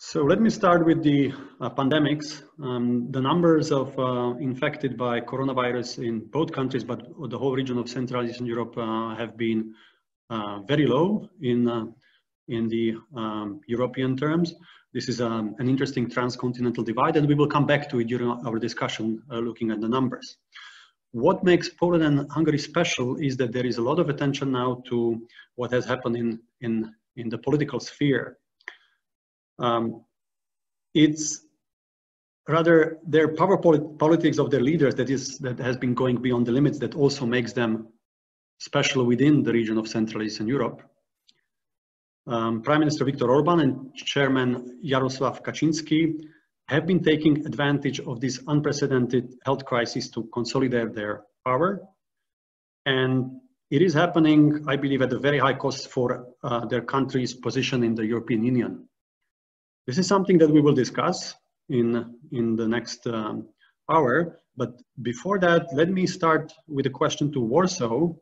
So let me start with the pandemics. The numbers of infected by coronavirus in both countries, but the whole region of Central Eastern Europe have been very low in the European terms. This is an interesting transcontinental divide, and we will come back to it during our discussion looking at the numbers. What makes Poland and Hungary special is that there is a lot of attention now to what has happened in the political sphere. It's rather their power politics of their leaders that has been going beyond the limits that also makes them special within the region of Central Eastern Europe. Prime Minister Viktor Orban and Chairman Jarosław Kaczynski have been taking advantage of this unprecedented health crisis to consolidate their power. And it is happening, I believe, at a very high cost for their country's position in the European Union. This is something that we will discuss in the next hour. But before that, let me start with a question to Warsaw,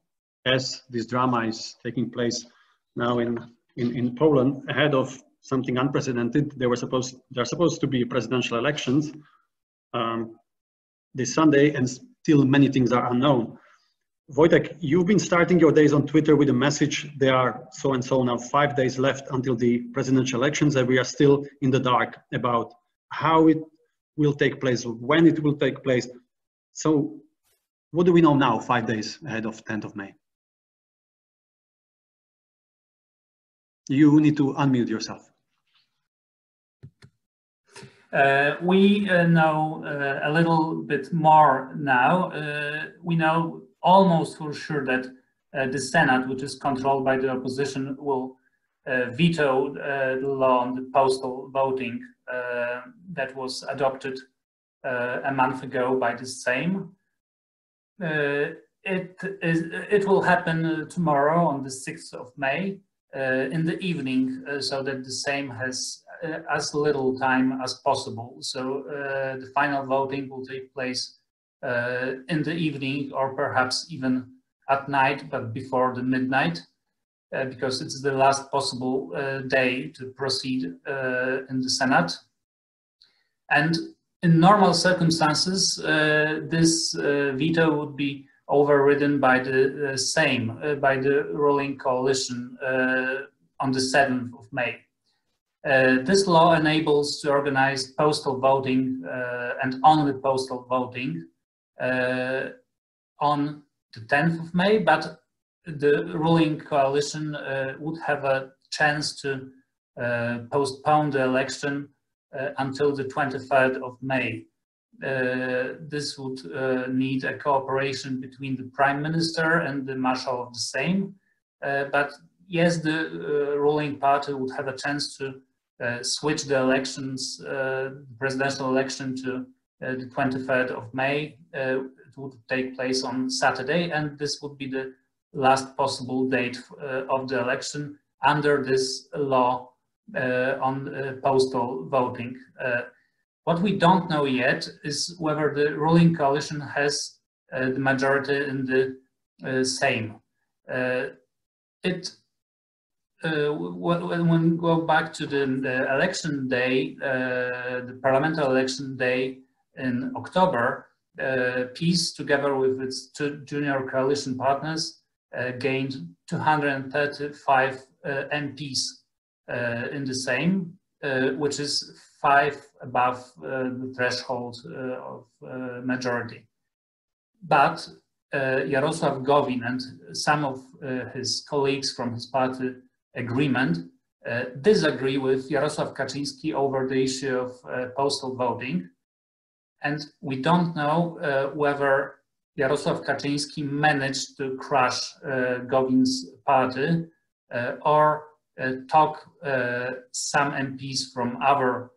as this drama is taking place now in Poland ahead of something unprecedented. There are supposed to be presidential elections this Sunday, and still many things are unknown. Wojciech, you've been starting your days on Twitter with a message. There are so and so now 5 days left until the presidential elections, and we are still in the dark about how it will take place, when it will take place. So what do we know now, 5 days ahead of 10th of May? You need to unmute yourself. We know a little bit more now. We know almost for sure that the Senate, which is controlled by the opposition, will veto the law on the postal voting that was adopted a month ago by the Sejm. It will happen tomorrow on the 6th of May in the evening, so that the Sejm has as little time as possible. So the final voting will take place in the evening, or perhaps even at night, but before the midnight, because it's the last possible day to proceed in the Senate. And in normal circumstances, this veto would be overridden by the Sejm, by the ruling coalition on the 7th of May. This law enables to organize postal voting and only postal voting on the 10th of May, but the ruling coalition would have a chance to postpone the election until the 23rd of May. This would need a cooperation between the Prime Minister and the Marshal of the Sejm, but yes, the ruling party would have a chance to switch the elections, presidential election, to the 23rd of May. It would take place on Saturday, and this would be the last possible date of the election under this law on postal voting. What we don't know yet is whether the ruling coalition has the majority in the Sejm. When we go back to the election day, the parliamentary election day in October, PiS, together with its two junior coalition partners, gained 235 MPs in the Sejm, which is 5 above the threshold of majority. But Jarosław Gowin and some of his colleagues from his party agreement disagree with Jarosław Kaczynski over the issue of postal voting. And we don't know whether Jarosław Kaczynski managed to crush Gowin's party or talk some MPs from other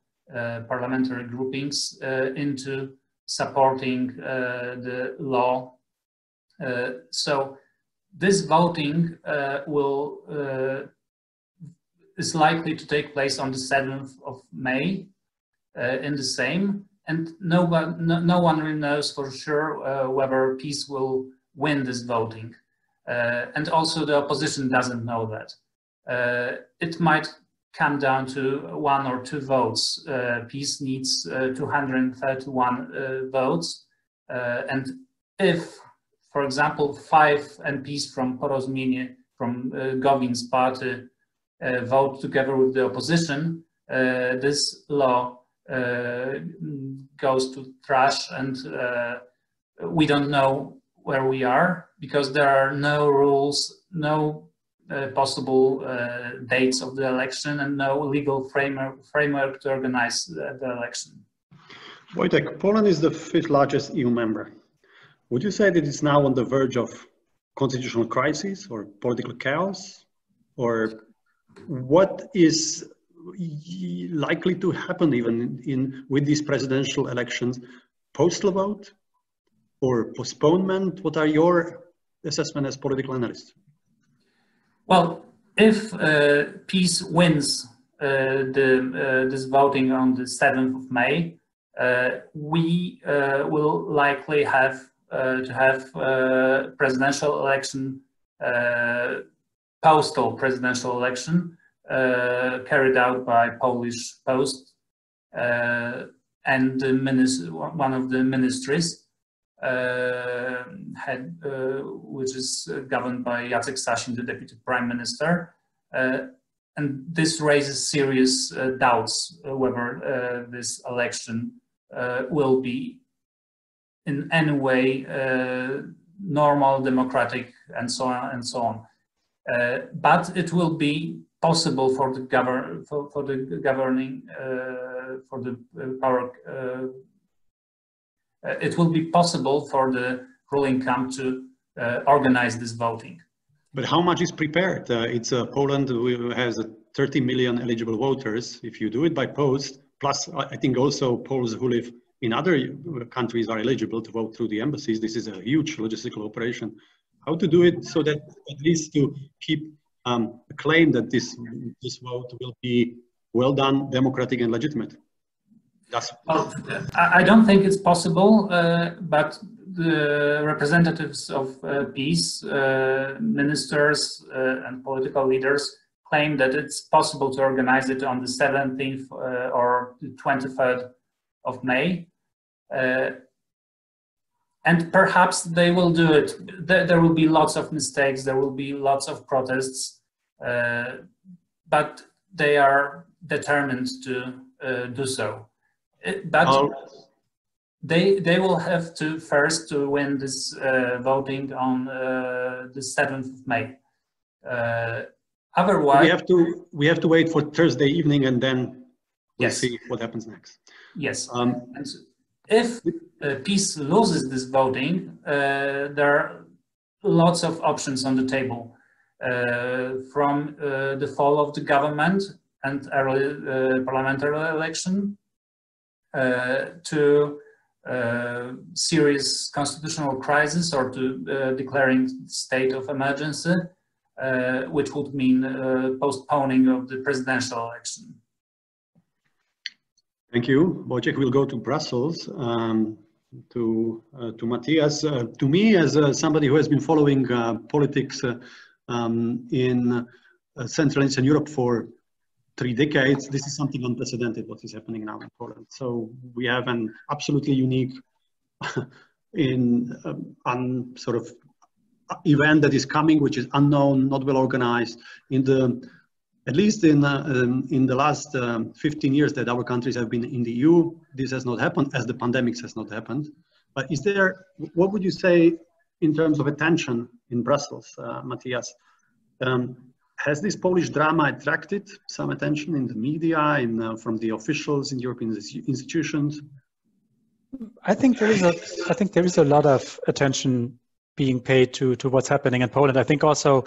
parliamentary groupings into supporting the law. So this voting is likely to take place on the 7th of May in the Sejm, and no one really knows for sure whether PiS will win this voting. And also the opposition doesn't know that. It might come down to 1 or 2 votes. PiS needs 231 votes. And if, for example, 5 MPs from Porozumienie, from Govin's party, vote together with the opposition, this law goes to trash, and we don't know where we are, because there are no rules, no possible dates of the election, and no legal framework to organize the election. Wojciech, Poland is the 5th largest EU member. Would you say that it's now on the verge of constitutional crisis or political chaos? Or what is likely to happen even with these presidential elections? Postal vote or postponement? What are your assessment as political analyst? Well, if PiS wins this voting on the 7th of May, we will likely have to have presidential election, postal presidential election, carried out by Polish Post and one of the ministries, which is governed by Jacek Sasin, the Deputy Prime Minister. And this raises serious doubts whether this election will be in any way normal, democratic, and so on and so on. But it will be possible for the it will be possible for the ruling camp to organize this voting. But how much is prepared? Poland has 30 million eligible voters. If you do it by post, plus I think also Poles who live in other countries are eligible to vote through the embassies. This is a huge logistical operation. How to do it so that at least to keep a claim that this vote will be well done, democratic and legitimate? Well, I don't think it's possible, but the representatives of PiS, ministers and political leaders claim that it's possible to organize it on the 17th or the 23rd of May. And perhaps they will do it. There will be lots of mistakes, there will be lots of protests, but they are determined to do so. But they will have to first win this voting on the 7th of May. Otherwise, we have to wait for Thursday evening, and then we'll see what happens next. Yes. And if PiS loses this voting, there are lots of options on the table, from the fall of the government and early parliamentary election, to serious constitutional crisis, or to declaring state of emergency, which would mean postponing of the presidential election. Thank you. Wojciech will go to Brussels, to Matthias. To me, as somebody who has been following politics in Central and Eastern Europe for 3 decades, this is something unprecedented, what is happening now in Poland. So we have an absolutely unique sort of event that is coming, which is unknown, not well organized. At least in the last 15 years that our countries have been in the EU, this has not happened, as the pandemics has not happened. But what would you say in terms of attention in Brussels, Matthias? Has this Polish drama attracted some attention in the media, from the officials in European institutions? I think there is a lot of attention being paid to what's happening in Poland. I think also,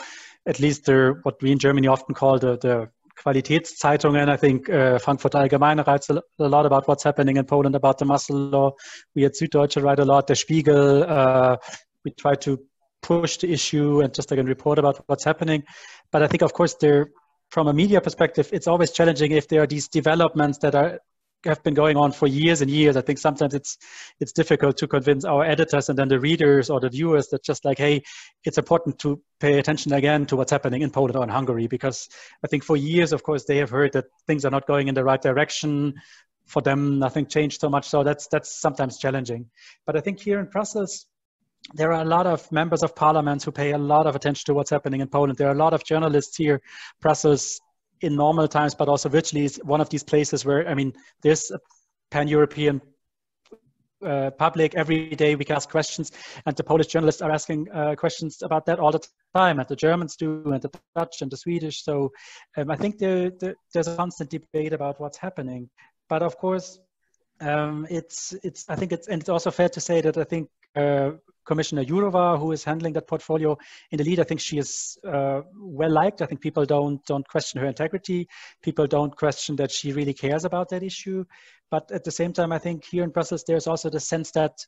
at least what we in Germany often call the Qualitätszeitungen. I think Frankfurter Allgemeine writes a lot about what's happening in Poland, about the muscle law. We at Süddeutsche write a lot. Der Spiegel, we try to push the issue and just again report about what's happening. But I think, of course, from a media perspective, it's always challenging if there are these developments that are have been going on for years and years. I think sometimes it's difficult to convince our editors and then the readers or the viewers that just like, hey, it's important to pay attention again to what's happening in Poland or in Hungary, because I think for years, of course, they have heard that things are not going in the right direction. For them, nothing changed so much. So that's sometimes challenging. But I think here in Brussels, there are a lot of members of parliament who pay a lot of attention to what's happening in Poland. There are a lot of journalists here. Brussels in normal times, but also virtually is one of these places where, I mean, there's a pan-European public. Every day we can ask questions, and the Polish journalists are asking questions about that all the time, and the Germans do, and the Dutch and the Swedish. So I think there's a constant debate about what's happening. But of course, it's also fair to say that I think Commissioner Jourova, who is handling that portfolio in the lead, I think she is well liked. I think people don't question her integrity. People don't question that she really cares about that issue. But at the same time, I think here in Brussels, there's also the sense that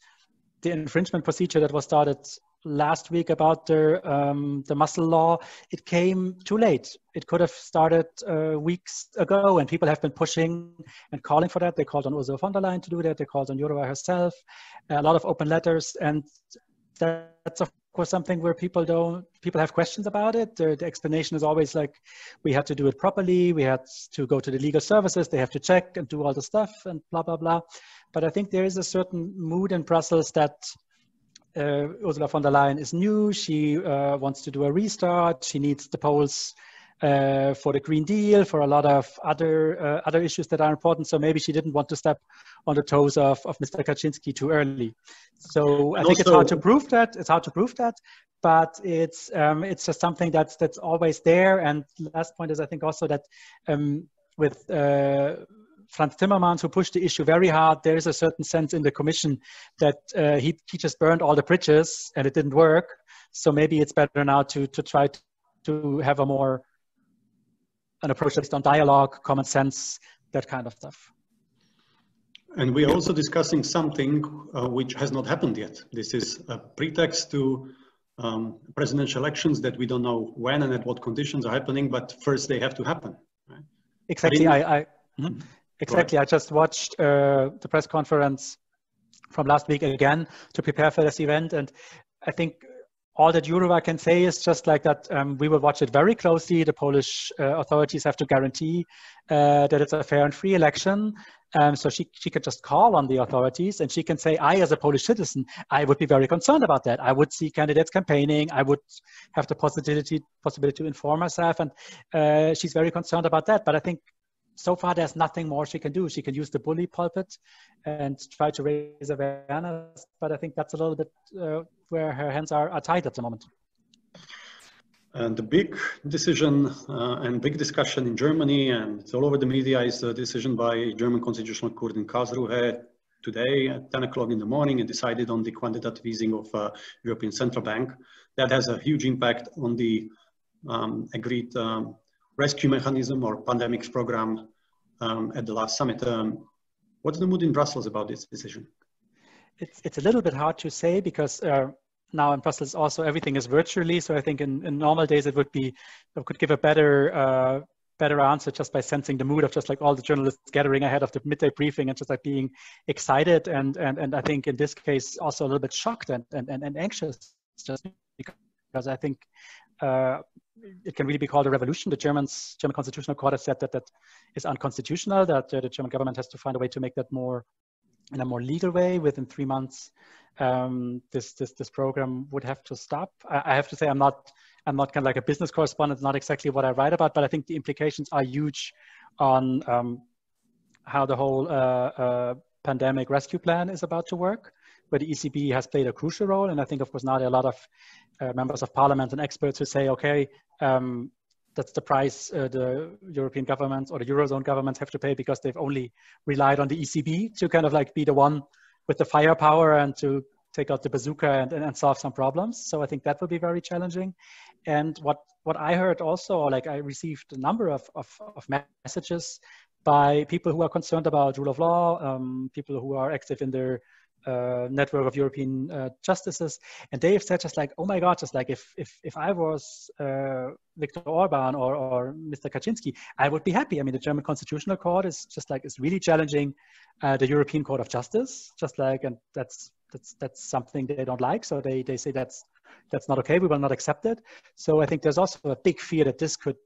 the infringement procedure that was started last week about the muscle law, it came too late. It could have started weeks ago, and people have been pushing and calling for that. They called on Ursula von der Leyen to do that. They called on Jourova herself, a lot of open letters, and that's of course something where people have questions about it. The explanation is always like, we had to do it properly. We had to go to the legal services. They have to check and do all the stuff and blah, blah, blah. But I think there is a certain mood in Brussels that Ursula von der Leyen is new. She wants to do a restart. She needs the polls for the Green Deal, for a lot of other issues that are important. So maybe she didn't want to step on the toes of Mr. Kaczynski too early. So I think it's hard to prove that. It's hard to prove that, but it's just something that's always there. And last point is, I think also that with Franz Timmermans, who pushed the issue very hard, there is a certain sense in the Commission that he just burned all the bridges and it didn't work. So maybe it's better now to try to have an approach based on dialogue, common sense, that kind of stuff. And we are also discussing something which has not happened yet. This is a pretext to presidential elections that we don't know when and at what conditions are happening, but first they have to happen. Right? Exactly. Exactly. I just watched the press conference from last week again to prepare for this event, and I think all that Jourova can say is just like that. We will watch it very closely. The Polish authorities have to guarantee that it's a fair and free election. So she could just call on the authorities, and she can say, I, as a Polish citizen, I would be very concerned about that. I would see candidates campaigning. I would have the possibility to inform herself. And she's very concerned about that. But I think so far, there's nothing more she can do. She can use the bully pulpit and try to raise awareness. But I think that's a little bit where her hands are tied at the moment. And the big decision and big discussion in Germany, and it's all over the media, is the decision by German Constitutional Court in Karlsruhe today at 10 o'clock in the morning, and decided on the quantitative easing of European Central Bank. That has a huge impact on the agreed rescue mechanism or pandemics program at the last summit. What's the mood in Brussels about this decision? It's a little bit hard to say, because now in Brussels also everything is virtually. So I think in normal days it could give a better answer just by sensing the mood of just like all the journalists gathering ahead of the midday briefing and just like being excited and I think in this case also a little bit shocked and anxious, just because I think it can really be called a revolution. The German Constitutional Court has said that is unconstitutional, that the German government has to find a way to make that in a more legal way. Within 3 months, this program would have to stop. I have to say I'm not kind of like a business correspondent, not exactly what I write about, but I think the implications are huge on how the whole pandemic rescue plan is about to work, where the ECB has played a crucial role. And I think, of course, now there are a lot of members of parliament and experts who say, okay, that's the price the European governments or the Eurozone governments have to pay, because they've only relied on the ECB to kind of like be the one with the firepower and to take out the bazooka and solve some problems. So I think that will be very challenging. And what I heard also, like I received a number of messages by people who are concerned about rule of law, people who are active in their network of European justices, and they've said just like, oh my God, just like if I was Viktor Orban or Mr. Kaczynski, I would be happy. I mean, the German Constitutional Court is just like, is really challenging the European Court of Justice, just like, and that's something they don't like. So they say that's not okay. We will not accept it. So I think there's also a big fear that this could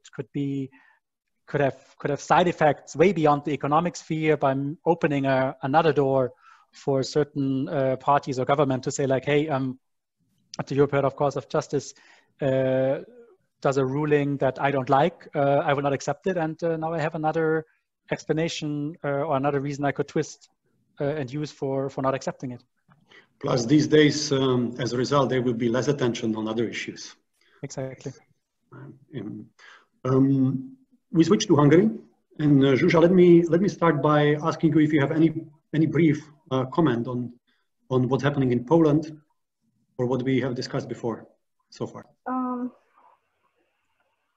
have side effects way beyond the economic sphere by opening another door for certain parties or government to say like, hey, the European Court of Justice does a ruling that I don't like, I will not accept it, and now I have another explanation or another reason I could twist and use for not accepting it. Plus, these days, as a result, there will be less attention on other issues. Exactly. We switch to Hungary, and Zsuzsa, let me start by asking you if you have any brief comment on what's happening in Poland, or what we have discussed before so far.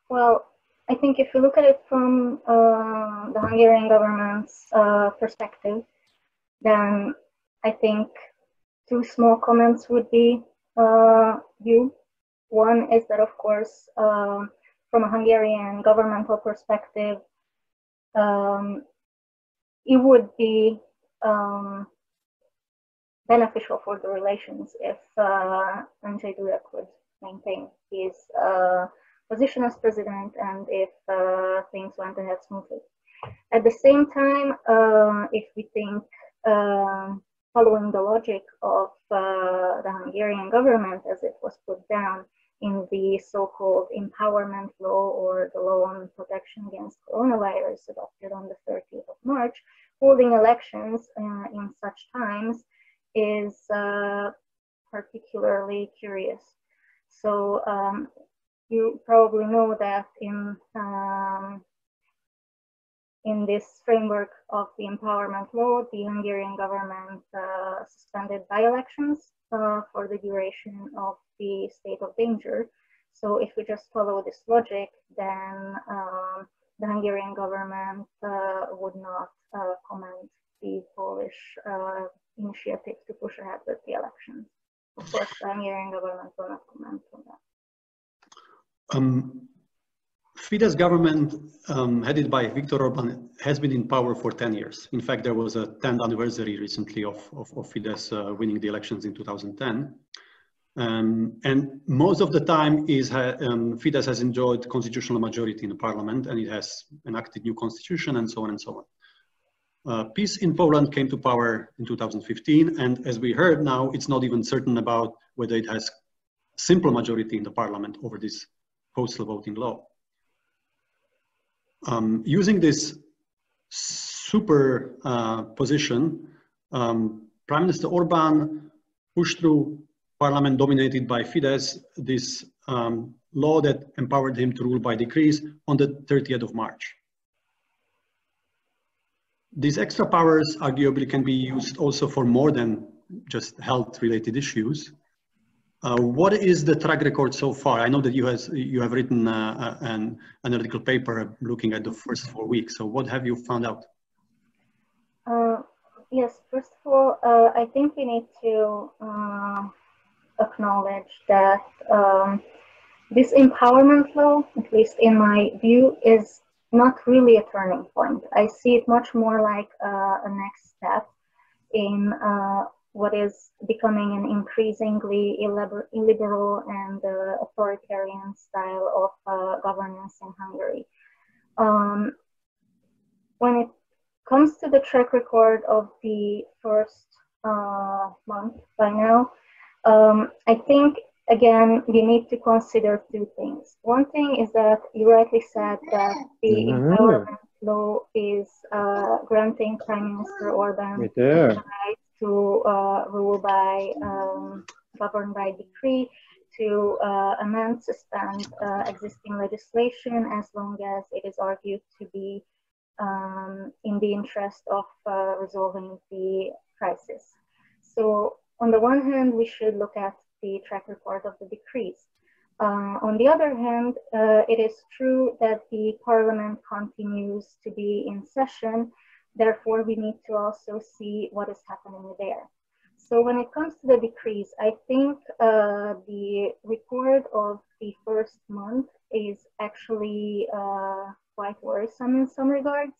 Well, I think if you look at it from the Hungarian government's perspective, then I think two small comments would be due. One is that, of course, from a Hungarian governmental perspective, it would be beneficial for the relations if Andrzej Duda could maintain his position as president and if things went ahead smoothly. At the same time, if we think following the logic of the Hungarian government as it was put down in the so-called empowerment law, or the law on protection against coronavirus adopted on the 30th of March, holding elections in such times is particularly curious. So you probably know that in this framework of the empowerment law, the Hungarian government suspended by-elections for the duration of the state of danger. So if we just follow this logic, then the Hungarian government would not comment the Polish initiative to push ahead with the elections. Of course, the Hungarian government will not comment on that. Fidesz government, headed by Viktor Orban, has been in power for 10 years. In fact, there was a 10th anniversary recently of Fidesz winning the elections in 2010. And most of the time Fidesz has enjoyed constitutional majority in the parliament, and it has enacted new constitution and so on and so on. Peace in Poland came to power in 2015, and as we heard now, it's not even certain about whether it has simple majority in the parliament over this postal voting law. Using this super position, Prime Minister Orban pushed through parliament dominated by Fidesz this law that empowered him to rule by decrees on the 30th of March. These extra powers arguably can be used also for more than just health-related issues. What is the track record so far? I know that you have written an analytical paper looking at the first 4 weeks. So what have you found out? Yes, first of all, I think we need to acknowledge that this empowerment law, at least in my view, is not really a turning point. I see it much more like a next step in what is becoming an increasingly illiberal and authoritarian style of governance in Hungary. When it comes to the track record of the first month by now, I think, again, we need to consider two things. One thing is that you rightly said that the empowerment law is granting Prime Minister Orban the right to rule by, govern by decree, to amend, suspend existing legislation as long as it is argued to be in the interest of resolving the crisis. So on the one hand, we should look at the track record of the decrees. On the other hand, it is true that the parliament continues to be in session. Therefore, we need to also see what is happening there. So when it comes to the decrease, I think the record of the first month is actually quite worrisome in some regards.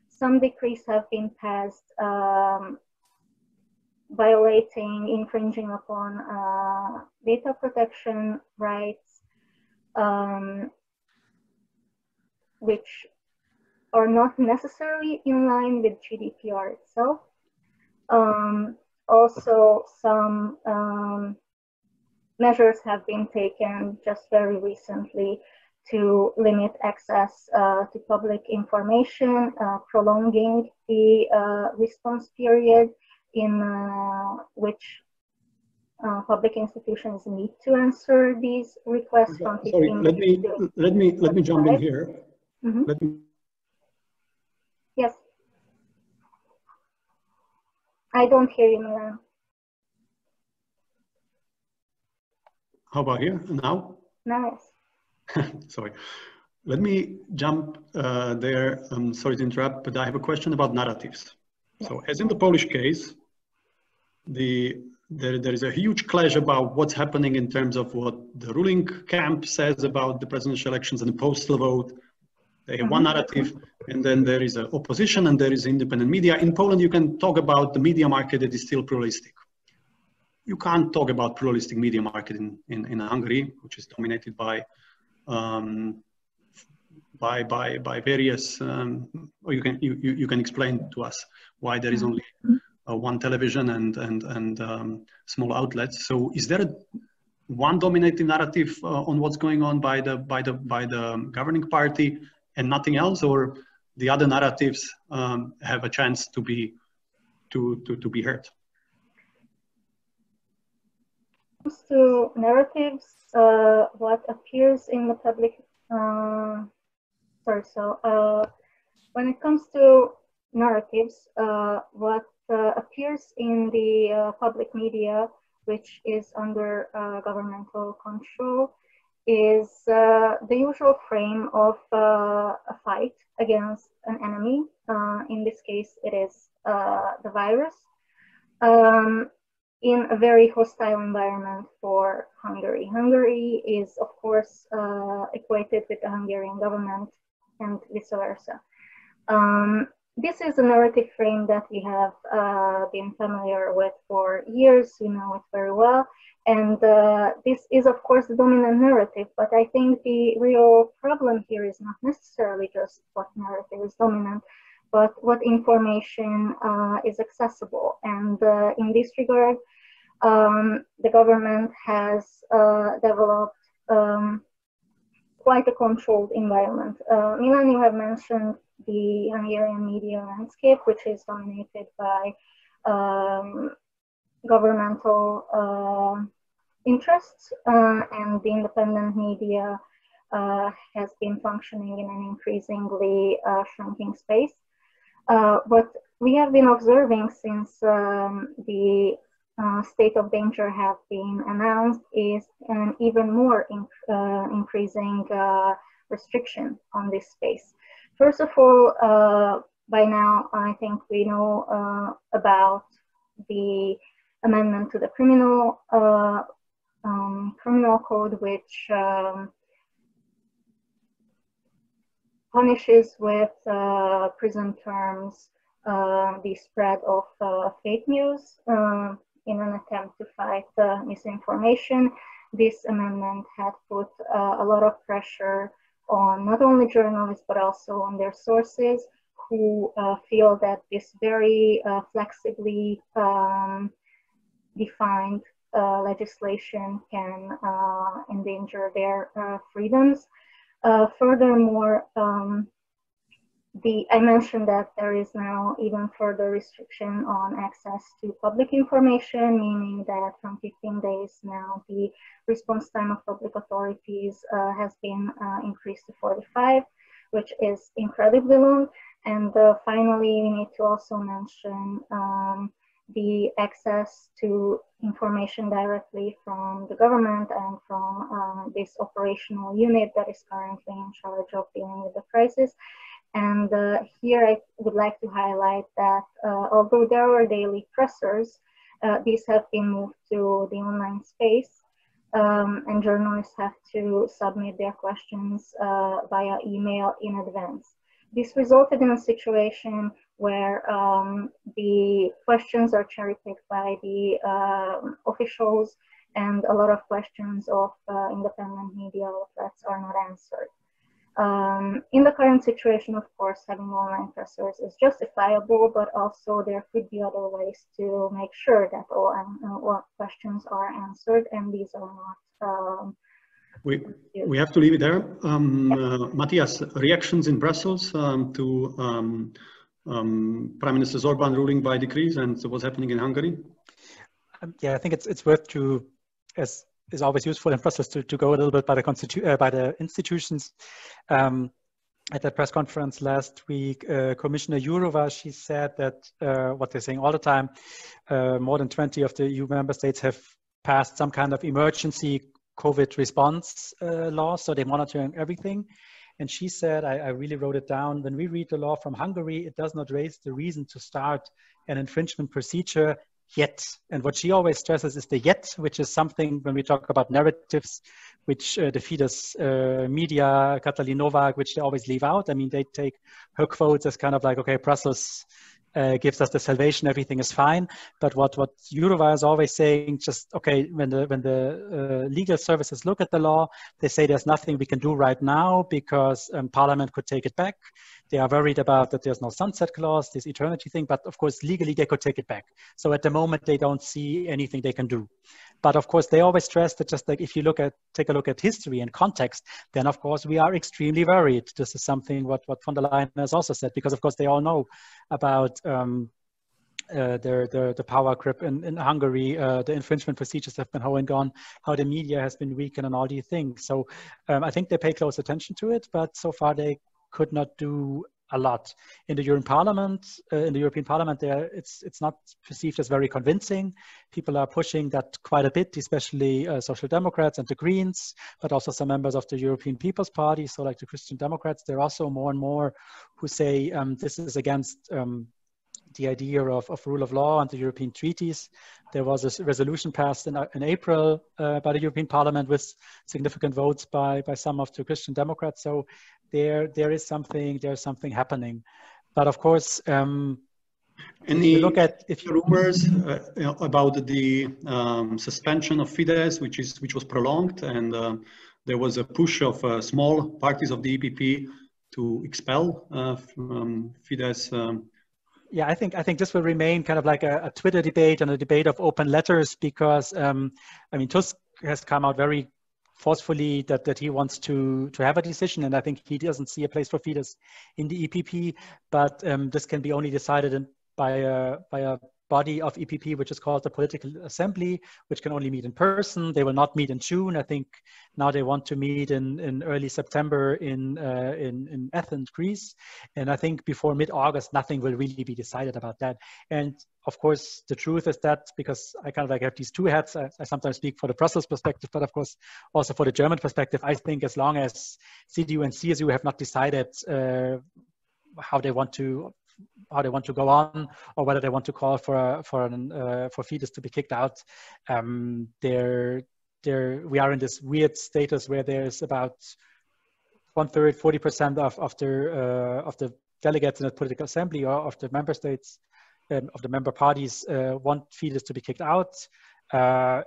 Some decrees have been passed violating, infringing upon data protection rights, which are not necessarily in line with GDPR itself. Also, some measures have been taken just very recently to limit access to public information, prolonging the response period in which public institutions need to answer these requests from 15 Sorry, let me jump in here. Mm-hmm. Yes. I don't hear you, Milan. How about here now? Nice. Sorry. Let me jump there. Sorry to interrupt, but I have a question about narratives. Yes. So as in the Polish case, there is a huge clash about what's happening in terms of what the ruling camp says about the presidential elections and the postal vote. They have one narrative, and then there is an opposition, and there is independent media. In Poland, you can talk about the media market that is still pluralistic. You can't talk about pluralistic media market in Hungary, which is dominated by various. Or you can explain to us why there is only one television and small outlets. So, is there one dominating narrative on what's going on by the governing party and nothing else, or the other narratives have a chance to be heard? To narratives, what appears in the public, when it comes to narratives, what appears in the public media, which is under governmental control, is the usual frame of a fight against an enemy. In this case, it is the virus. In a very hostile environment for Hungary. Hungary is, of course, equated with the Hungarian government and vice versa. This is a narrative frame that we have been familiar with for years. We know it very well. And this is, of course, the dominant narrative. But I think the real problem here is not necessarily just what narrative is dominant, but what information is accessible. And in this regard, the government has developed quite a controlled environment. Milan, you have mentioned the Hungarian media landscape, which is dominated by governmental interests, and the independent media has been functioning in an increasingly shrinking space. What we have been observing since the state of danger have been announced is an even more increasing restriction on this space. First of all, by now, I think we know about the amendment to the criminal code, which punishes with prison terms the spread of fake news in an attempt to fight misinformation. This amendment had put a lot of pressure on not only journalists, but also on their sources, who feel that this very flexibly defined legislation can endanger their freedoms. Furthermore, I mentioned that there is now even further restriction on access to public information, meaning that from 15 days now, the response time of public authorities has been increased to 45, which is incredibly long. And finally, we need to also mention the access to information directly from the government and from this operational unit that is currently in charge of dealing with the crisis. And here I would like to highlight that although there are daily pressers, these have been moved to the online space, and journalists have to submit their questions via email in advance. This resulted in a situation where the questions are cherry-picked by the officials, and a lot of questions of independent media outlets are not answered. In the current situation, of course, having online pressers is justifiable, but also there could be other ways to make sure that all questions are answered, and these are not. We have to leave it there. Matthias, reactions in Brussels to Prime Minister Orbán ruling by decrees and what's happening in Hungary? Yeah, I think it's worth to, as is always useful in Brussels, to go a little bit by the institutions. At that press conference last week, Commissioner Jourova, she said that what they're saying all the time, more than 20 of the EU member states have passed some kind of emergency COVID response law, so they're monitoring everything. And she said, I really wrote it down, when we read the law from Hungary, it does not raise the reason to start an infringement procedure yet. And what she always stresses is the yet, which is something when we talk about narratives, which the Fidesz media, Katalin Novak, which they always leave out. I mean, they take her quotes as kind of like, okay, Brussels gives us the salvation, everything is fine. But what Jourova is always saying, just, okay, when the legal services look at the law, they say there's nothing we can do right now because Parliament could take it back. They are worried about that there's no sunset clause, this eternity thing, but of course, legally they could take it back. So at the moment, they don't see anything they can do. But of course, they always stress that just like if you take a look at history and context, then of course, we are extremely worried. This is something what von der Leyen has also said, because of course, they all know about the power grip in Hungary, the infringement procedures have been going on, how the media has been weakened and all these things. So I think they pay close attention to it, but so far they could not do a lot. In the European Parliament, there it's not perceived as very convincing. People are pushing that quite a bit, especially Social Democrats and the Greens, but also some members of the European People's Party, so like the Christian Democrats. There are also more and more who say this is against the idea of rule of law and the European treaties. There was a resolution passed in April by the European Parliament with significant votes by some of the Christian Democrats. So there's something happening. But of course, any rumors about the suspension of Fidesz, which was prolonged, and there was a push of small parties of the EPP to expel Fidesz. Yeah, I think this will remain kind of like a Twitter debate and a debate of open letters, because I mean, Tusk has come out very forcefully that he wants to have a decision, and I think he doesn't see a place for Fidesz in the EPP. But this can be only decided by a body of EPP, which is called the Political Assembly, which can only meet in person. They will not meet in June. I think now they want to meet in early September in Athens, Greece. And I think before mid-August, nothing will really be decided about that. And of course, the truth is that, because I kind of like have these two hats, I sometimes speak for the Brussels perspective, but of course also for the German perspective, I think as long as CDU and CSU have not decided how they want to go on, or whether they want to call for Fidesz to be kicked out. We are in this weird status where there's about 1/3, 40% of the delegates in the political assembly, or of the member states, of the member parties, want Fidesz to be kicked out.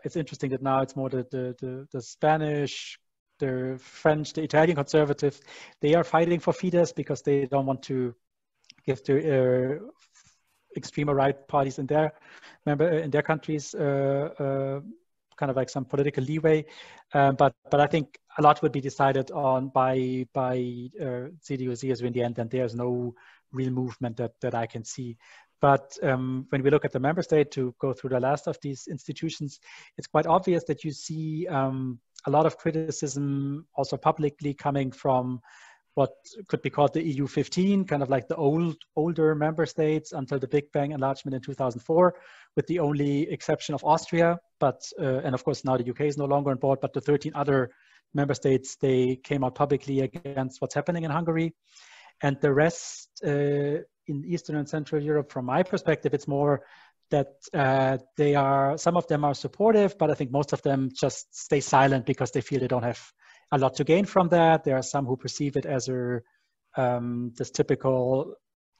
It's interesting that now it's more the Spanish, the French, the Italian conservatives. They are fighting for Fidesz because they don't want to give the extreme right parties in their countries kind of like some political leeway, but I think a lot would be decided on by CDU, CSU in the end, and there's no real movement that I can see. But when we look at the member state, to go through the last of these institutions, it's quite obvious that you see a lot of criticism also publicly coming from what could be called the EU 15, kind of like the older member states until the Big Bang enlargement in 2004, with the only exception of Austria. But and of course now the UK is no longer on board, but the 13 other member states, they came out publicly against what's happening in Hungary. And the rest in Eastern and Central Europe, from my perspective, it's more that some of them are supportive, but I think most of them just stay silent because they feel they don't have a lot to gain from that. There are some who perceive it as this typical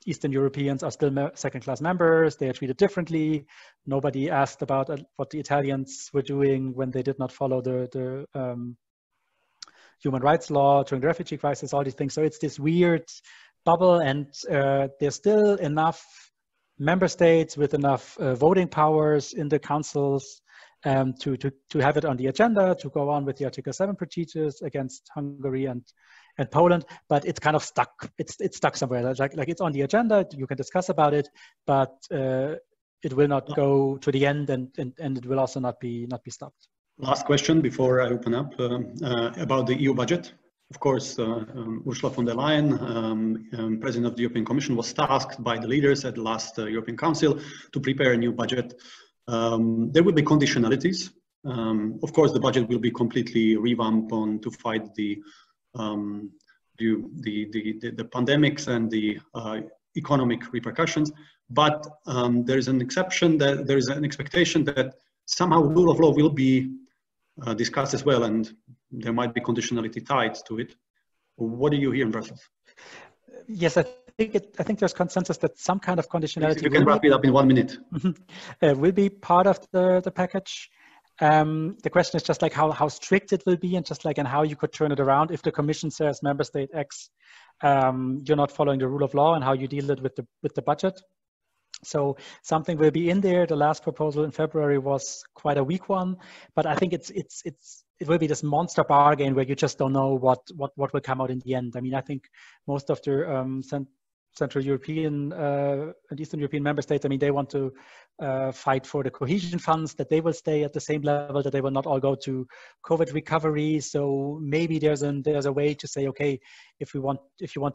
Eastern Europeans are still second-class members. They are treated differently. Nobody asked about what the Italians were doing when they did not follow the human rights law during the refugee crisis, all these things. So it's this weird bubble, and there's still enough member states with enough voting powers in the councils to have it on the agenda, to go on with the Article 7 procedures against Hungary and Poland, but it's kind of stuck. It's stuck somewhere. Like it's on the agenda. You can discuss about it, but it will not go to the end, and it will also not be stopped. Last question before I open up about the EU budget. Of course, Ursula von der Leyen, President of the European Commission, was tasked by the leaders at the last European Council to prepare a new budget. There will be conditionalities. Of course, the budget will be completely revamped to fight the pandemics and the economic repercussions. But there is an exception, that there is an expectation that somehow rule of law will be discussed as well, and there might be conditionality tied to it. What do you hear in Brussels? Yes, I think there's consensus that some kind of conditionality. If you can wrap it up in 1 minute. Will be part of the package. The question is just like how strict it will be, and just like and how you could turn it around if the Commission says member state X, you're not following the rule of law, and how you deal it with the budget. So something will be in there. The last proposal in February was quite a weak one, but I think it will be this monster bargain where you just don't know what will come out in the end. I mean, I think most of the Central European and Eastern European member states, I mean, they want to fight for the cohesion funds, that they will stay at the same level, that they will not all go to COVID recovery. So maybe there's a way to say, okay, if you want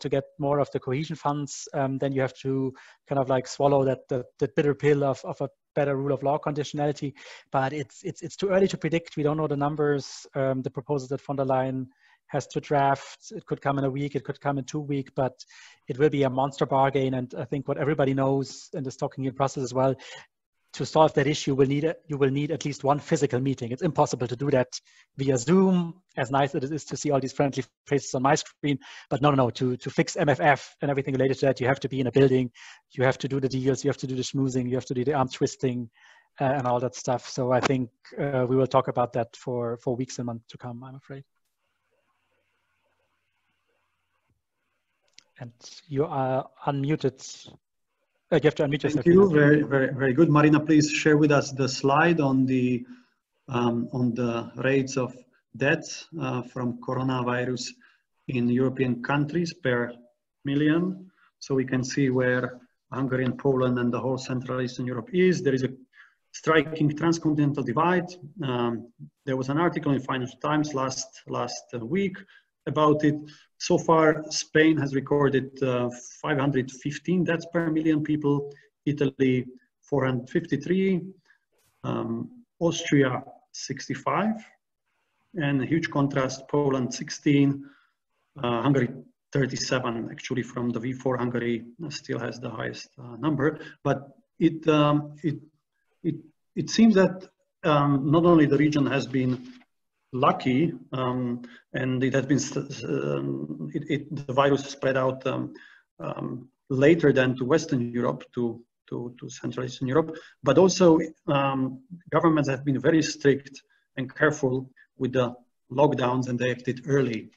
to get more of the cohesion funds, then you have to kind of like swallow that bitter pill of a better rule of law conditionality. But it's too early to predict. We don't know the numbers. The proposals that von der Leyen has to draft, it could come in a week, it could come in 2 weeks, but it will be a monster bargain. And I think what everybody knows, and is talking in Brussels as well, to solve that issue, you will need at least one physical meeting. It's impossible to do that via Zoom, as nice as it is to see all these friendly faces on my screen. But no, to fix MFF and everything related to that, you have to be in a building, you have to do the deals, you have to do the schmoozing, you have to do the arm twisting and all that stuff. So I think we will talk about that for weeks and months to come, I'm afraid. And you are unmuted. You have to unmute yourself. Thank you. Very good. Marina, please share with us the slide on the rates of deaths from coronavirus in European countries per million. So we can see where Hungary and Poland and the whole Central Eastern Europe is. There is a striking transcontinental divide. There was an article in Financial Times last week about it. So far, Spain has recorded 515 deaths per million people, Italy 453, Austria 65, and a huge contrast, Poland 16, Hungary 37. Actually, from the V4, Hungary still has the highest number, but it seems that not only the region has been lucky, and it has been the virus spread out later than to Western Europe, to Central Eastern Europe, but also governments have been very strict and careful with the lockdowns, and they acted early.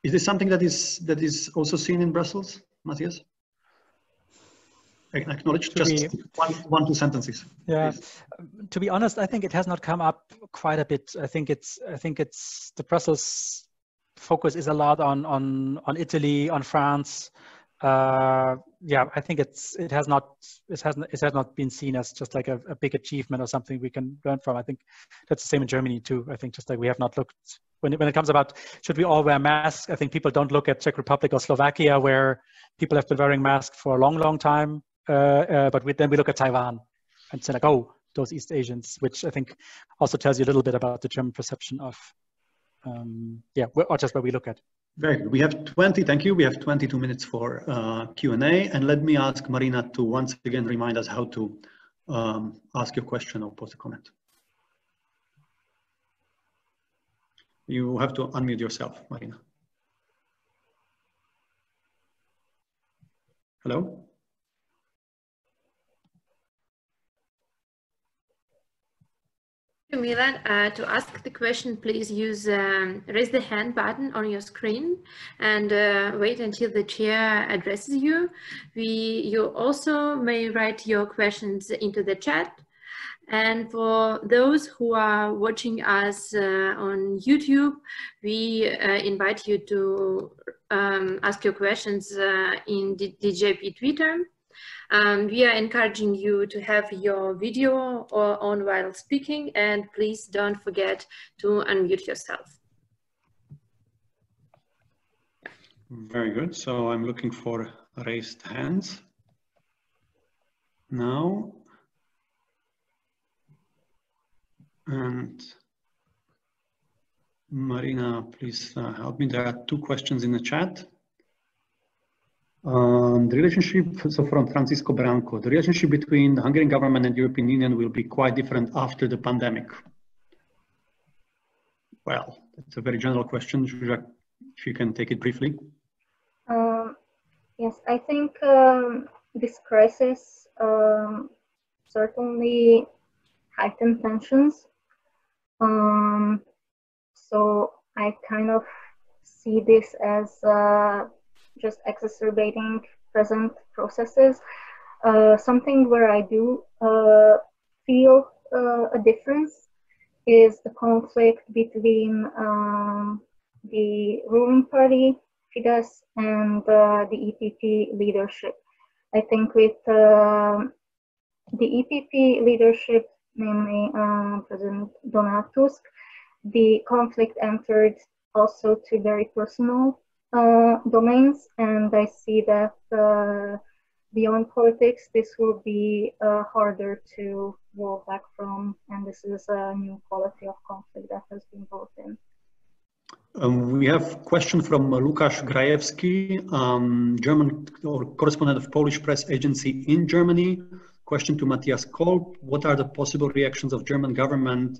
Is this something that is also seen in Brussels, Matthias? Acknowledge just one, 2 sentences. Yeah, please. To be honest, I think it has not come up quite a bit. I think it's the Brussels focus is a lot on Italy, on France. Yeah, I think it has not been seen as just like a big achievement or something we can learn from. I think that's the same in Germany too. I think just like we have not looked when it comes about should we all wear masks. I think people don't look at Czech Republic or Slovakia where people have been wearing masks for a long time. But then we look at Taiwan and say like, oh, those East Asians, which I think also tells you a little bit about the German perception of yeah, or just what we look at. Very good. We have 20, thank you. We have 22 minutes for Q&A. And let me ask Marina to once again remind us how to ask your question or post a comment. You have to unmute yourself, Marina. Hello? Milan, to ask the question, please use raise the hand button on your screen and wait until the chair addresses you. You also may write your questions into the chat. And for those who are watching us on YouTube, we invite you to ask your questions in the DGAP Twitter. We are encouraging you to have your video on while speaking, and please don't forget to unmute yourself. Very good. So I'm looking for raised hands now. And Marina, please help me. There are 2 questions in the chat. The relationship, so from Francisco Branco, the relationship between the Hungarian government and the European Union will be quite different after the pandemic. Well, it's a very general question. Zsuzsanna, if you can take it briefly. Yes, I think this crisis certainly heightened tensions. So I kind of see this as just exacerbating present processes. Something where I do feel a difference is the conflict between the ruling party, Fidesz, and the EPP leadership. I think with the EPP leadership, namely President Donald Tusk, the conflict entered also to very personal domains, and I see that beyond politics, this will be harder to roll back from, and this is a new quality of conflict that has been brought in. We have a question from Lukasz Grajewski, German or correspondent of Polish press agency in Germany. Question to Matthias Kolb: what are the possible reactions of German government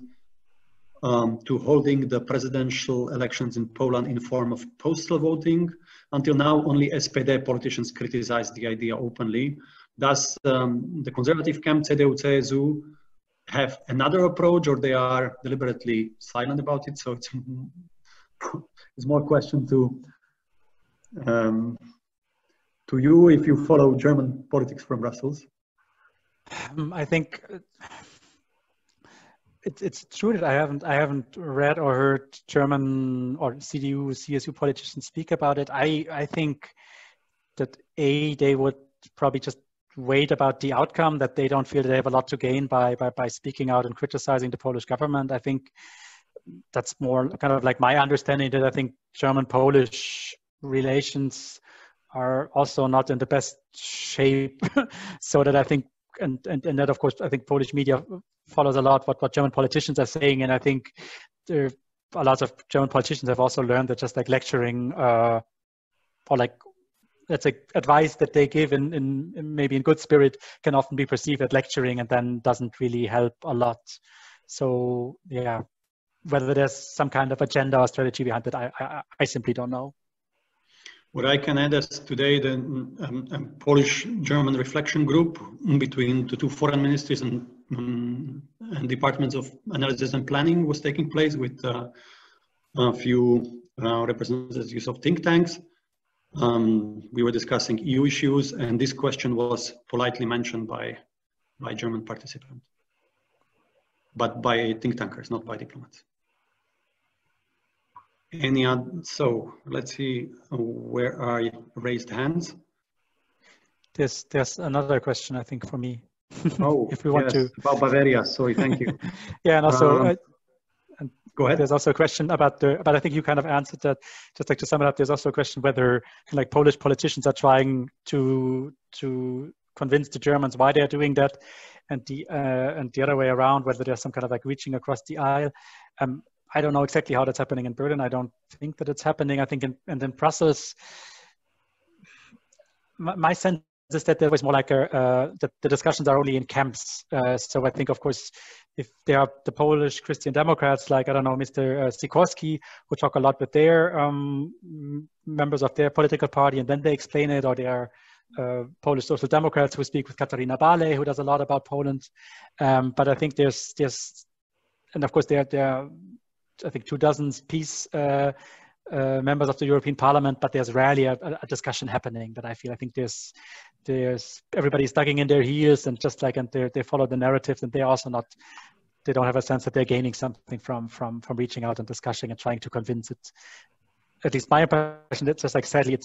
to holding the presidential elections in Poland in form of postal voting? Until now, only SPD politicians criticized the idea openly. Does the conservative camp, CDU-CSU, have another approach, or they are deliberately silent about it? So it's more question to you, if you follow German politics from Brussels. I think it's true that I haven't read or heard German or CDU, CSU politicians speak about it. I think that they would probably just wait about the outcome, that they don't feel that they have a lot to gain by speaking out and criticizing the Polish government. I think that's more kind of like my understanding, that I think German-Polish relations are also not in the best shape. So that I think, and that of course, I think Polish media follows a lot what German politicians are saying. And I think a lot of German politicians have also learned that just like lecturing or like, let's say, advice that they give in maybe in good spirit can often be perceived as lecturing and then doesn't really help a lot. So yeah, whether there's some kind of agenda or strategy behind it, I simply don't know. What I can add is today the Polish-German reflection group between the 2 foreign ministries and departments of analysis and planning was taking place with a few representatives of think tanks. We were discussing EU issues, and this question was politely mentioned by German participants, but by think tankers, not by diplomats. Any other? So let's see, where are raised hands? There's another question, I think, for me. Oh, if we want to. About Bavaria. Sorry, thank you. Yeah, and also go ahead. There's also a question but I think you kind of answered that. Just like to sum it up, there's also a question whether like Polish politicians are trying to convince the Germans why they're doing that, and the other way around, whether there's some kind of like reaching across the aisle. I don't know exactly how that's happening in Berlin. I don't think that it's happening. I think and in Brussels, my sense is that there was more like the discussions are only in camps. So I think, of course, if there are the Polish Christian Democrats, like, I don't know, Mr. Sikorski, who talk a lot with their members of their political party, and then they explain it, or there are Polish Social Democrats who speak with Katarina Bale, who does a lot about Poland. But I think there's, and of course there are, I think, 24 peace members of the European Parliament, but there's rarely a discussion happening that I feel. I think there's everybody's digging in their heels and just like, and they follow the narratives, and they're also not, they don't have a sense that they're gaining something from reaching out and discussing and trying to convince it. At least my impression, it's just like, sadly,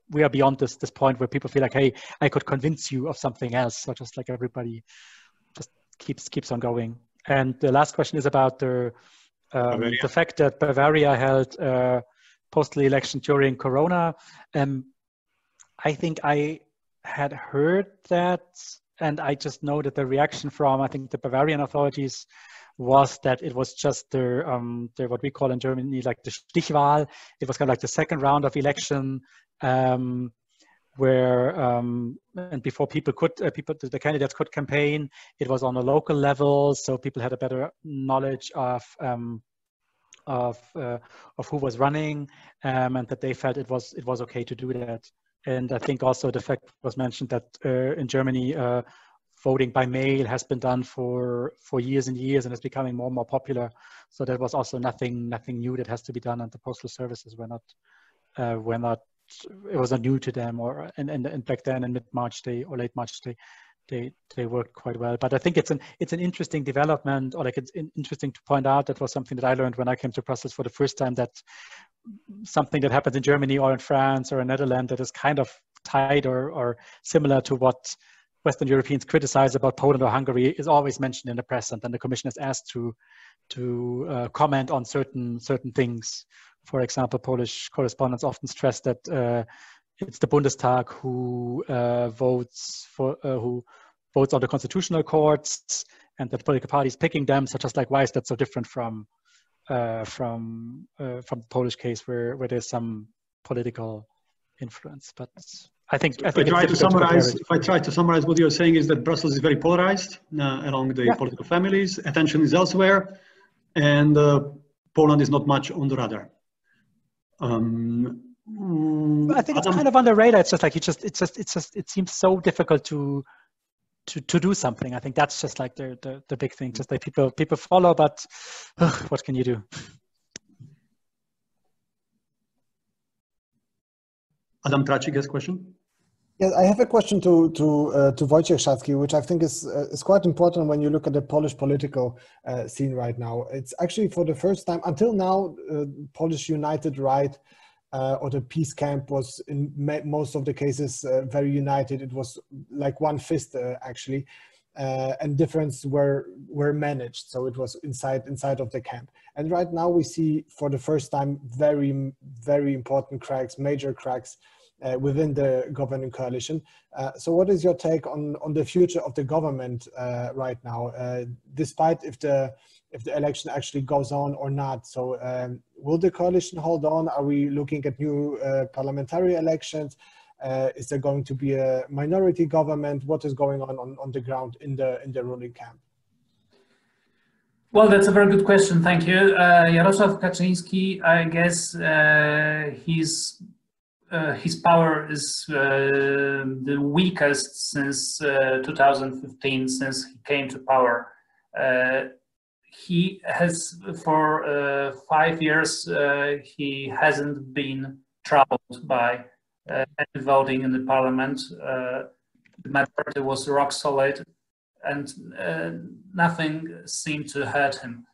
we are beyond this point where people feel like, hey, I could convince you of something else. So just like everybody just keeps on going. And the last question is about the fact that Bavaria held postal election during Corona. I think I had heard that, and I just know that the reaction from, I think, the Bavarian authorities was that it was just the what we call in Germany like the Stichwahl. It was kind of like the second round of election, where and before the candidates could campaign, it was on a local level, so people had a better knowledge of who was running, and that they felt it was okay to do that. And I think also the fact was mentioned that in Germany, voting by mail has been done for years and years, and it's becoming more and more popular. So that was also nothing new that has to be done, and the postal services were not it was not new to them, and back then in mid-March late March they worked quite well. But I think it's an interesting development, or like it's interesting to point out. That was something that I learned when I came to Brussels for the first time, that something that happens in Germany or in France or in Netherlands that is kind of tied or similar to what Western Europeans criticize about Poland or Hungary is always mentioned in the press, and then the Commission is asked to comment on certain things. For example, Polish correspondents often stress that it's the Bundestag who votes on the constitutional courts, and that political parties picking them. So just like, why is that so different from the Polish case where there's some political influence? But I think if I try to summarize what you're saying, is that Brussels is very polarized along the political families. Attention is elsewhere, and Poland is not much on the radar. I think it's kind of on the radar. It's just like it seems so difficult to do something. I think that's just like the big thing. Just like people follow, but what can you do? Adam Tracik has a question. Yeah, I have a question to Wojciech Szacki, which I think is quite important when you look at the Polish political scene right now. It's actually for the first time until now, Polish United Right or the peace camp was in most of the cases very united. It was like one fist actually, and differences were managed. So it was inside of the camp. And right now we see for the first time very, very important cracks, major cracks within the governing coalition. So what is your take on the future of the government right now, despite if the election actually goes on or not? So will the coalition hold on? Are we looking at new parliamentary elections? Is there going to be a minority government? What is going on the ground in the ruling camp? Well, that's a very good question. Thank you. Jarosław Kaczyński, I guess his power is the weakest since 2015, since he came to power. He has, for 5 years, he hasn't been troubled by any voting in the parliament. The majority was rock solid, and nothing seemed to hurt him.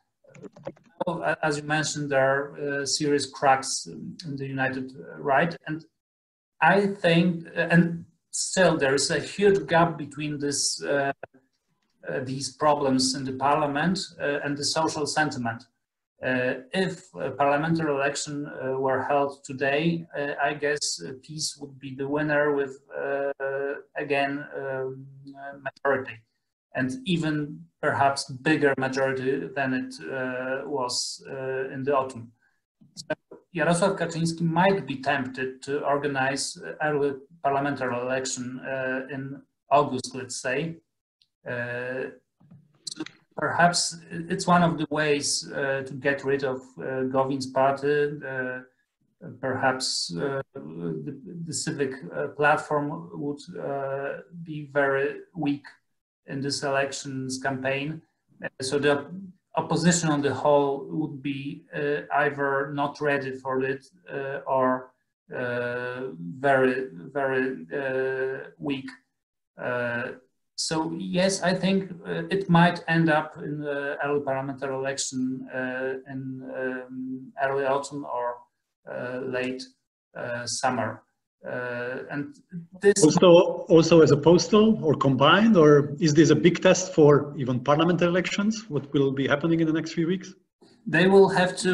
As you mentioned, there are serious cracks in the United Right, and I think, and still there is a huge gap between this, these problems in the parliament and the social sentiment. If a parliamentary election were held today, I guess peace would be the winner with, again, majority. and even perhaps bigger majority than it was in the autumn. So Jarosław Kaczyński might be tempted to organize early parliamentary election in August, let's say. Perhaps it's one of the ways to get rid of Govin's party. Perhaps the civic platform would be very weak in this elections campaign. So the opposition on the whole would be either not ready for it or very, very weak. So yes, I think it might end up in the early parliamentary election in early autumn or late summer. And this also as a postal or combined, or is this a big test for even parliamentary elections? What will be happening in the next few weeks? They will have to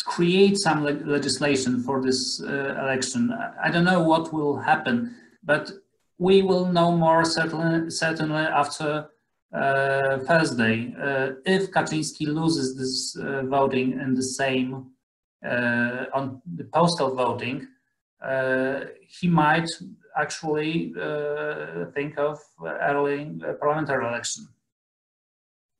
create some legislation for this election. I don't know what will happen, but we will know more certainly after Thursday. If Kaczyński loses this voting in the same on the postal voting, he might actually think of early parliamentary election.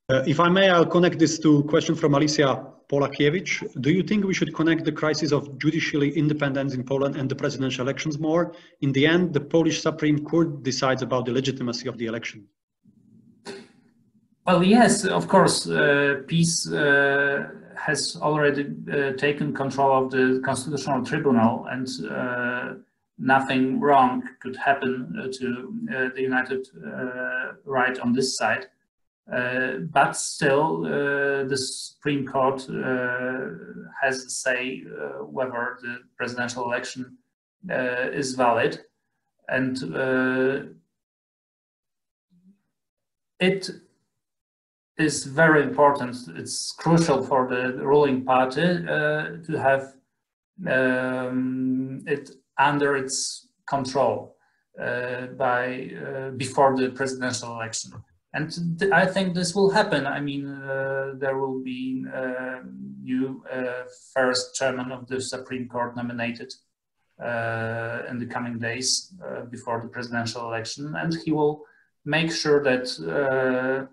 If I may, I'll connect this to a question from Alicia Polakiewicz. Do you think we should connect the crisis of judicial independence in Poland and the presidential elections more? In the end, the Polish Supreme Court decides about the legitimacy of the election. Well, yes, of course, PiS has already taken control of the Constitutional Tribunal, and nothing wrong could happen to the United Right on this side. But still, the Supreme Court has to say whether the presidential election is valid, and it is very important. It's crucial for the ruling party to have it under its control before the presidential election. And I think this will happen. I mean, there will be new first chairman of the Supreme Court nominated in the coming days before the presidential election, and he will make sure that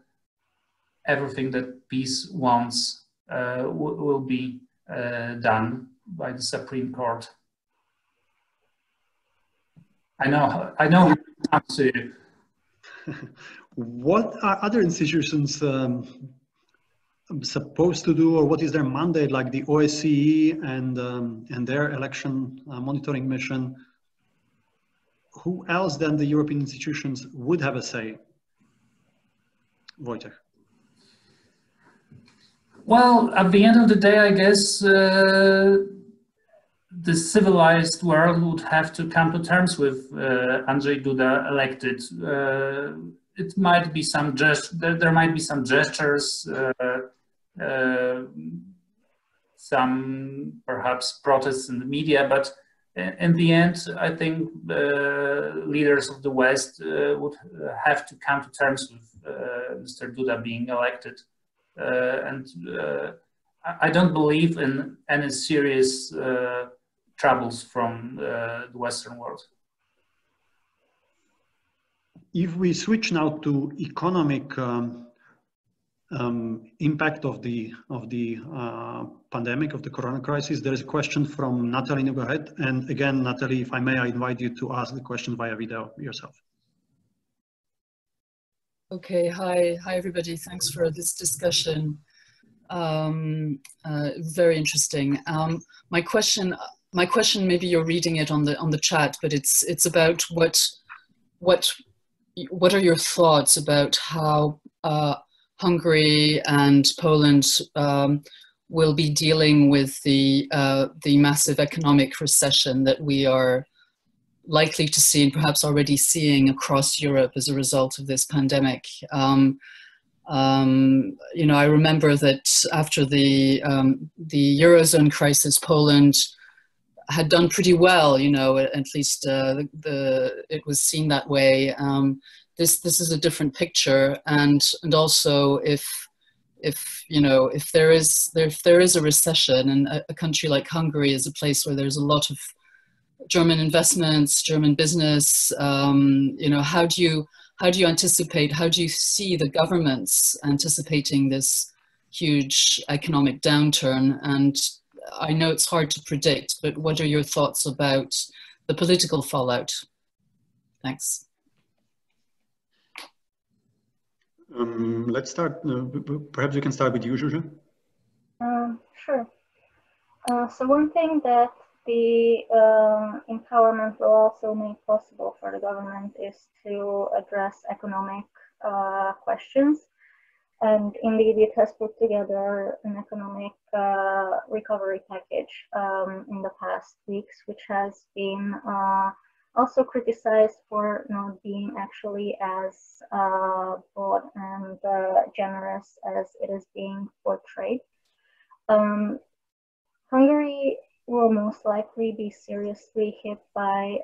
everything that PiS wants will be done by the Supreme Court. I know how to answer you. What are other institutions supposed to do, or what is their mandate, like the OSCE and their election monitoring mission? Who else than the European institutions would have a say? Wojciech. Well, at the end of the day, I guess the civilized world would have to come to terms with Andrzej Duda elected. It might be some there might be some gestures, some perhaps protests in the media, but in the end, I think leaders of the West would have to come to terms with Mr. Duda being elected. And I don't believe in any serious troubles from the Western world. If we switch now to economic impact of the pandemic, of the corona crisis, there is a question from Natalie. Go ahead. And again, Natalie, if I may, I invite you to ask the question via video yourself. Okay, hi everybody. Thanks for this discussion. Very interesting. My question, maybe you're reading it on the chat, but it's about what are your thoughts about how Hungary and Poland will be dealing with the massive economic recession that we are likely to see and perhaps already seeing across Europe as a result of this pandemic? You know, I remember that after the Eurozone crisis, Poland had done pretty well, you know, at least it was seen that way. This is a different picture, and also if you know, if there is a recession, and a country like Hungary is a place where there's a lot of German investments, German business, you know, how do you anticipate, how do you see the governments anticipating this huge economic downturn? And I know it's hard to predict, but what are your thoughts about the political fallout? Thanks. Let's start, perhaps we can start with you, Zsuzsanna. Sure. So one thing that the empowerment will also make possible for the government is to address economic questions. And indeed, it has put together an economic recovery package in the past weeks, which has been also criticized for not being actually as broad and generous as it is being portrayed. Hungary will most likely be seriously hit by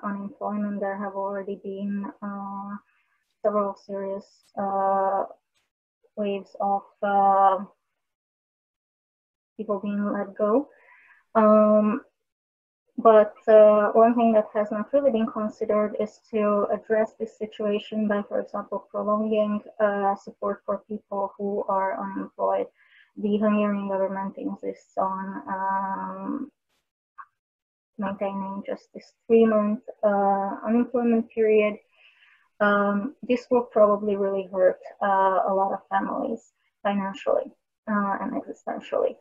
unemployment. There have already been several serious waves of people being let go. But one thing that has not really been considered is to address this situation by, for example, prolonging support for people who are unemployed. The Hungarian government insists on maintaining just this 3-month unemployment period. This will probably really hurt a lot of families financially and existentially.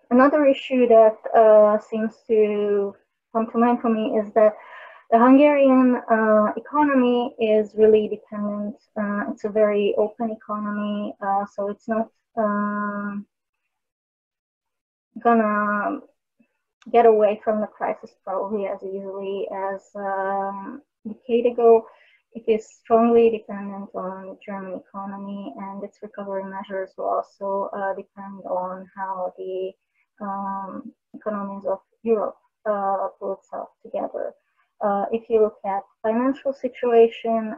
Another issue that seems to come to mind for me is that the Hungarian economy is really dependent. It's a very open economy, so it's not gonna get away from the crisis probably as easily as a decade ago. It is strongly dependent on the German economy, and its recovery measures will also depend on how the economies of Europe pull itself together. If you look at financial situation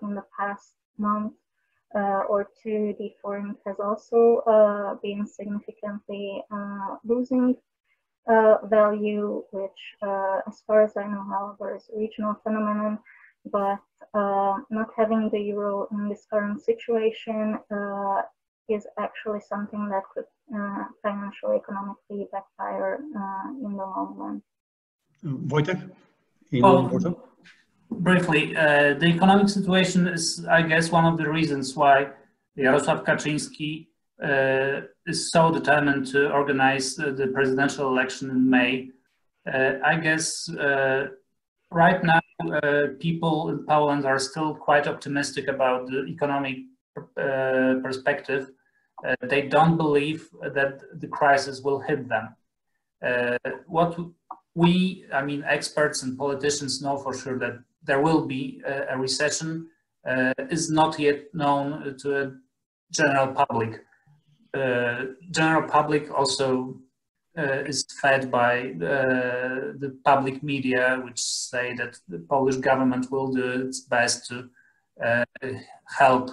in the past month or two, the forint has also been significantly losing value, which as far as I know, however, is a regional phenomenon, but not having the euro in this current situation is actually something that could financially, economically backfire in the long run. Wojciech? Briefly, the economic situation is, I guess, one of the reasons why Jarosław Kaczyński is so determined to organize the presidential election in May. I guess right now people in Poland are still quite optimistic about the economic perspective. They don't believe that the crisis will hit them. What I mean, experts and politicians know for sure that there will be a recession is not yet known to a general public. General public also is fed by the public media, which say that the Polish government will do its best to help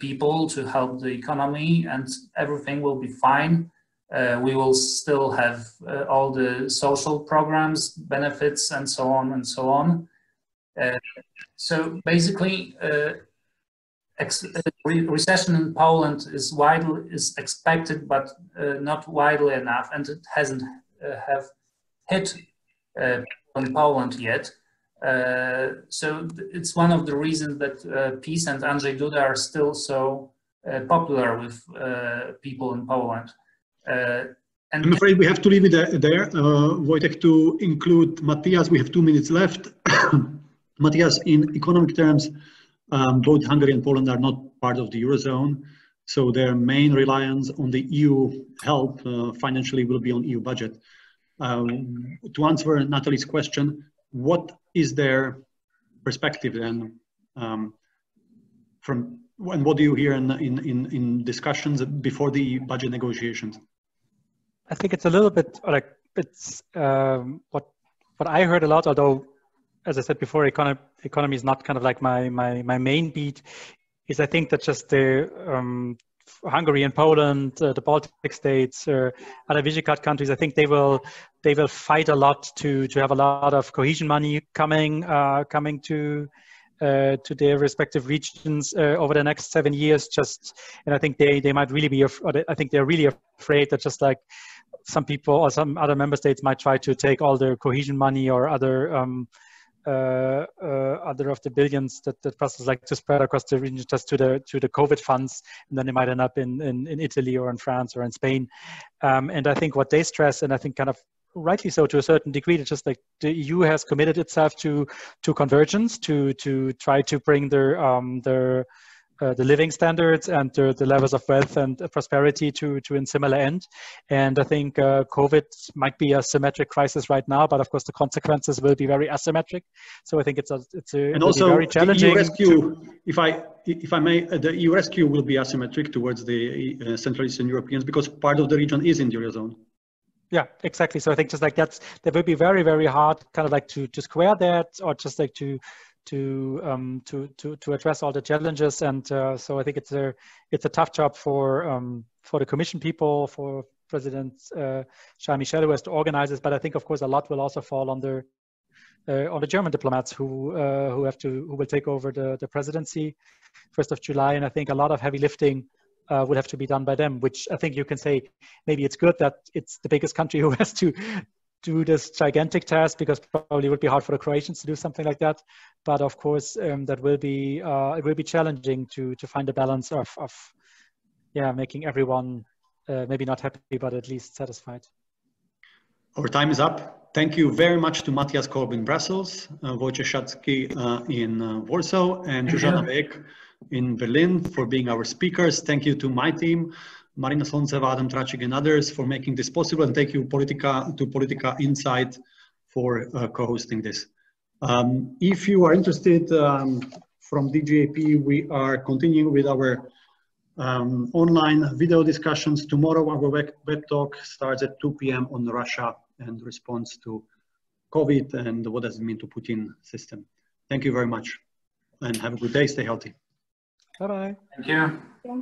people, to help the economy, and everything will be fine. We will still have all the social programs, benefits, and so on and so on. So basically, recession in Poland is expected, but not widely enough, and it hasn't have hit in Poland yet. So it's one of the reasons that PiS and Andrzej Duda are still so popular with people in Poland. And I'm afraid we have to leave it there. Wojciech, to include Matthias, we have 2 minutes left. Matthias, in economic terms, both Hungary and Poland are not part of the Eurozone, so their main reliance on the EU help financially will be on EU budget. To answer Natalie's question, what is their perspective then from And what do you hear in discussions before the budget negotiations? I think it's a little bit like it's what I heard a lot. Although, as I said before, economy is not kind of like my main beat. Is I think that just the Hungary and Poland, the Baltic states, other Visegrad countries, I think they will fight a lot to have a lot of cohesion money coming to their respective regions over the next 7 years. And I think they might really be, I think they're really afraid that just like some people or some other member states might try to take all the cohesion money or other of the billions that Brussels like to spread across the region just to the COVID funds, and then they might end up in Italy or in France or in Spain. And I think what they stress, and I think kind of rightly so to a certain degree, it's just like the EU has committed itself to convergence, to try to bring the living standards and the levels of wealth and prosperity to a similar end. And I think COVID might be a symmetric crisis right now, but of course the consequences will be very asymmetric. So I think it's and also very challenging. The EU rescue, if I may, the EU rescue will be asymmetric towards the Central Eastern Europeans because part of the region is in the Eurozone. Yeah, exactly. So I think just like that will be very, very hard kind of like to square that, or just like to address all the challenges. And so I think it's a tough job for the Commission people, for President Charles Michel, who has to organize this. But I think, of course, a lot will also fall on the German diplomats who will take over the presidency 1st of July. And I think a lot of heavy lifting would have to be done by them, which I think you can say maybe it's good that it's the biggest country who has to do this gigantic task, because probably it would be hard for the Croatians to do something like that. But of course, that will be it will be challenging to find a balance of making everyone maybe not happy, but at least satisfied. Our time is up. Thank you very much to Matthias Kolb in Brussels, Wojciech Szacki in Warsaw, and Zsuzsanna Vegh in Berlin for being our speakers. Thank you to my team, Marina Sonceva, Adam Tracik, and others for making this possible. And thank you to Polityka Insight for co-hosting this. If you are interested, from DGAP, we are continuing with our online video discussions. Tomorrow, our web talk starts at 2 p.m. on Russia and response to COVID and what does it mean to Putin system. Thank you very much and have a good day. Stay healthy. Bye-bye. Thank you. Yeah.